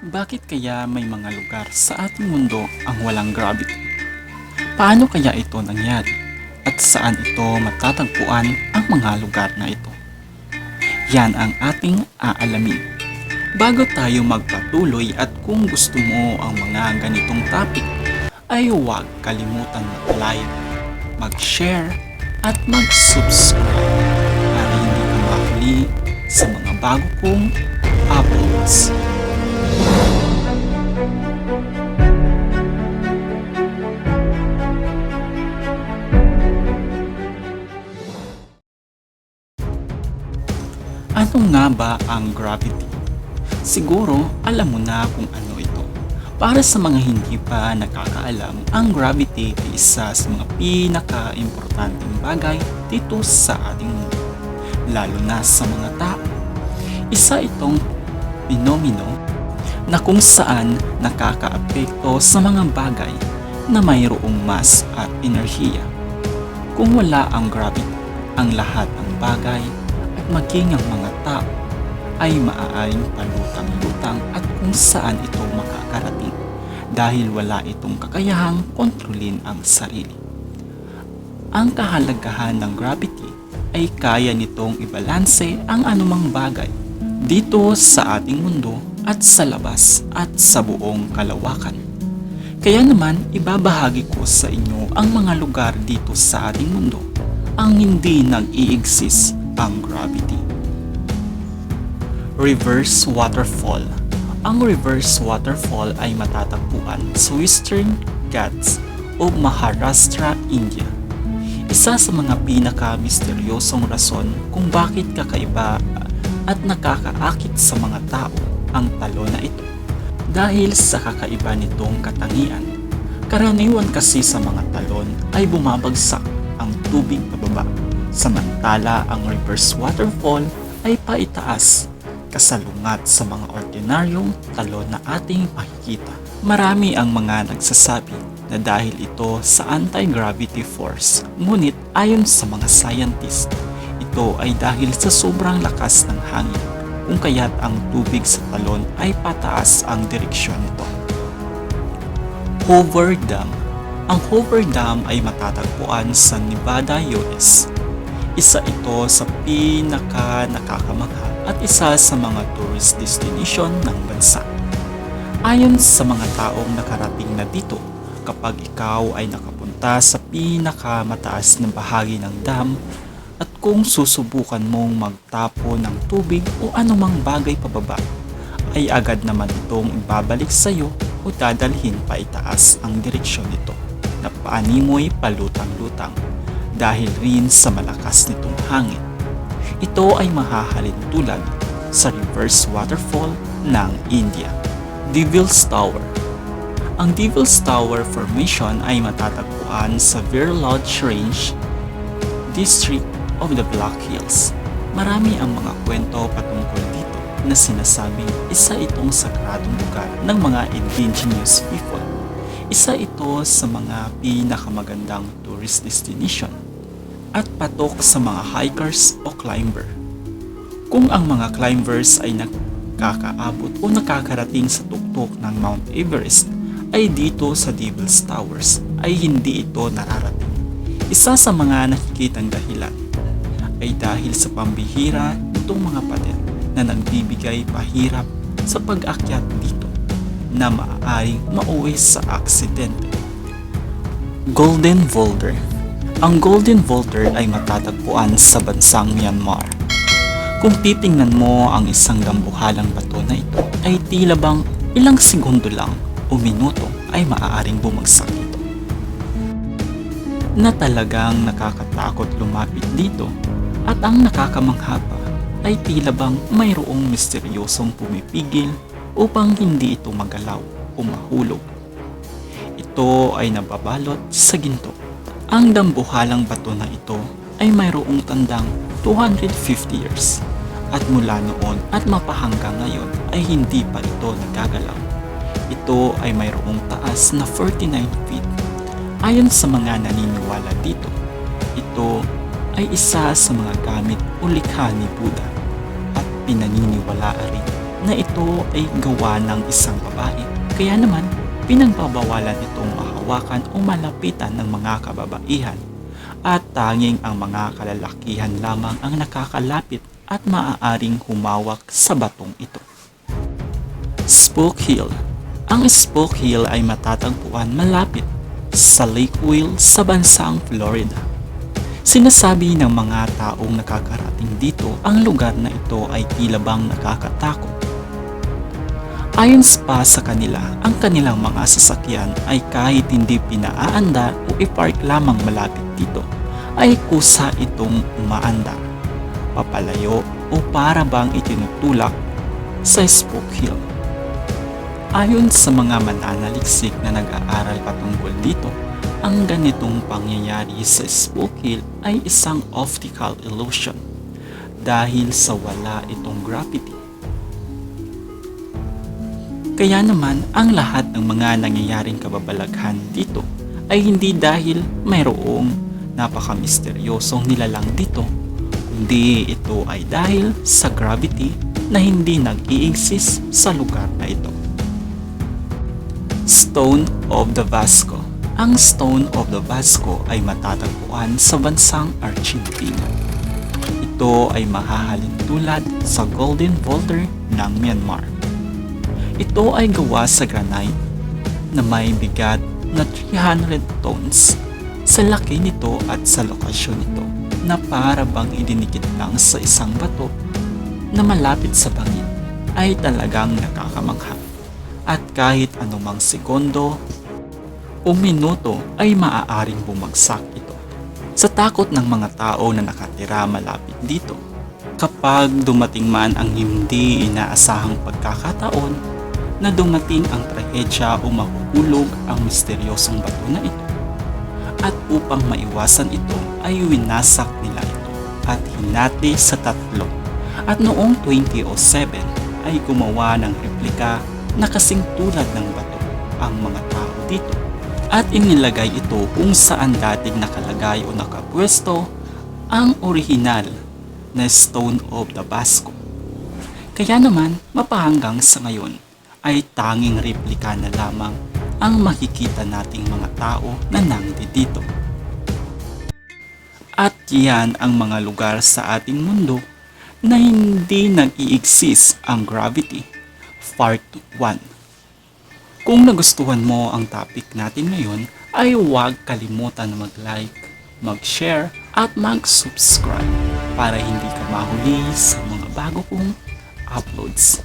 Bakit kaya may mga lugar sa ating mundo ang walang gravity? Paano kaya ito nangyari? At saan ito matatagpuan ang mga lugar na ito? Yan ang ating aalamin. Bago tayo magpatuloy at kung gusto mo ang mga ganitong topic, ay huwag kalimutan mag-like, mag-share, at mag-subscribe para hindi ka mahuli sa mga bago kong uploads. Ano nga ba ang gravity? Siguro alam mo na kung ano ito. Para sa mga hindi pa nakakaalam, ang gravity ay isa sa mga pinaka-importanteng bagay dito sa ating mundo, lalo na sa mga tao. Isa itong pinomeno na kung saan nakakaapekto sa mga bagay na mayroong mass at enerhiya. Kung wala ang gravity, ang lahat ng bagay at maging ang mga tao ay maaaring palutang-lutang at kung saan ito makakarating dahil wala itong kakayahang kontrolin ang sarili. Ang kahalagahan ng gravity ay kaya nitong ibalanse ang anumang bagay dito sa ating mundo at sa labas at sa buong kalawakan. Kaya naman ibabahagi ko sa inyo ang mga lugar dito sa ating mundo ang hindi nag-i-exist ang gravity. Reverse waterfall. Ang reverse waterfall ay matatagpuan sa Western Ghats o Maharashtra, India. Isa sa mga pinaka-misteryosong rason kung bakit kakaiba at nakakaakit sa mga tao ang talon na ito. Dahil sa kakaiba nitong katangian, karaniwan kasi sa mga talon ay bumabagsak ang tubig pababa, samantala ang reverse waterfall ay paitaas, kasalungat sa mga ordinaryong talon na ating makikita. Marami ang mga nagsasabi na dahil ito sa anti-gravity force, ngunit ayon sa mga scientist, ito ay dahil sa sobrang lakas ng hangin, kung kaya't ang tubig sa talon ay pataas ang direksyon nito. Hoover Dam. Ang Hoover Dam ay matatagpuan sa Nevada, US. Isa ito sa pinaka-nakakamangha at isa sa mga tourist destination ng bansa. Ayon sa mga taong nakarating na dito, kapag ikaw ay nakapunta sa pinakamataas na bahagi ng dam at kung susubukan mong magtapo ng tubig o anumang bagay pababa, ay agad naman itong ibabalik sa iyo o dadalhin pa itaas ang direksyon nito na paanimoy palutang-lutang dahil rin sa malakas nitong hangin. Ito ay mahahalin tulad sa reverse waterfall ng India. Devil's Tower. Ang Devil's Tower Formation ay matatagpuan sa Vir Lodge Range, District of the Black Hills. Marami ang mga kwento patungkol dito na sinasabing isa itong sakradong lugar ng mga indigenous people. Isa ito sa mga pinakamagandang tourist destination at patok sa mga hikers o climber. Kung ang mga climbers ay nakakaabot o nakakarating sa tuktok ng Mount Everest ay dito sa Devil's Towers ay hindi ito nararating. Isa sa mga nakikitang dahilan ay dahil sa pambihira nitong mga pader na nagbibigay pahirap sa pag-akyat dito na maaaring mauwi sa aksidente. Golden Boulder. Ang Golden Boulder ay matatagpuan sa bansang Myanmar. Kung titingnan mo ang isang dambuhalang bato na ito, ay tila bang ilang segundo lang o minuto ay maaaring bumagsak ito. Na talagang nakakatakot lumapit dito at ang nakakamangha pa ay tila bang mayroong misteryosong pumipigil upang hindi ito magalaw o mahulog. Ito ay nababalot sa ginto. Ang dambuhalang bato na ito ay mayroong tandang 250 years at mula noon at mapahanggang ngayon ay hindi pa ito nagagalaw. Ito ay mayroong taas na 49 feet. Ayon sa mga naniniwala dito, ito ay isa sa mga gamit o likha ni Buddha at pinaniniwalaan rin na ito ay gawa ng isang babae. Kaya naman, pinagbabawalan itong mahawakan o malapitan ng mga kababaihan at tanging ang mga kalalakihan lamang ang nakakalapit at maaaring humawak sa batong ito. Spook Hill. Ang Spook Hill ay matatagpuan malapit sa Lake Will sa bansang Florida. Sinasabi ng mga taong nakakarating dito ang lugar na ito ay tila bang nakakatakot. Ayon pa sa kanila, ang kanilang mga sasakyan ay kahit hindi pinaaandar o ipark lamang malapit dito, ay kusa itong umaandar, papalayo o para bang itinutulak sa Spook Hill. Ayon sa mga mananaliksik na nag-aaral patungkol dito, ang ganitong pangyayari sa Spook Hill ay isang optical illusion dahil sa wala itong gravity. Kaya naman, ang lahat ng mga nangyayaring kababalaghan dito ay hindi dahil mayroong napaka-misteryosong nilalang dito, kundi ito ay dahil sa gravity na hindi nag-i-exist sa lugar na ito. Stone of the Vasco. Ang Stone of the Vasco ay matatagpuan sa bansang Argentina. Ito ay mahahalin tulad sa Golden Boulder ng Myanmar. Ito ay gawa sa granite na may bigat na 300 tons. Sa laki nito at sa lokasyon nito na para bang idinikit lang sa isang bato na malapit sa bangin ay talagang nakakamangha. At kahit anumang segundo o minuto ay maaaring bumagsak ito. Sa takot ng mga tao na nakatira malapit dito, kapag dumating man ang hindi inaasahang pagkakataon na dumating ang trahedya o mahuhulog ang misteryosong bato na ito. At upang maiwasan ito ay winasak nila ito at hinati sa tatlo. At noong 2007 ay gumawa ng replika na kasing tulad ng bato ang mga tao dito. At inilagay ito kung saan dating nakalagay o nakapwesto ang orihinal na Stone of the Vasco. Kaya naman, mapahanggang sa ngayon, ay tanging replika na lamang ang makikita nating mga tao na nandito. At yan ang mga lugar sa ating mundo na hindi nag-i-exist ang gravity. Part 1. Kung nagustuhan mo ang topic natin ngayon, ay huwag kalimutan na mag-like, mag-share at mag-subscribe para hindi ka mahuli sa mga bago kong uploads.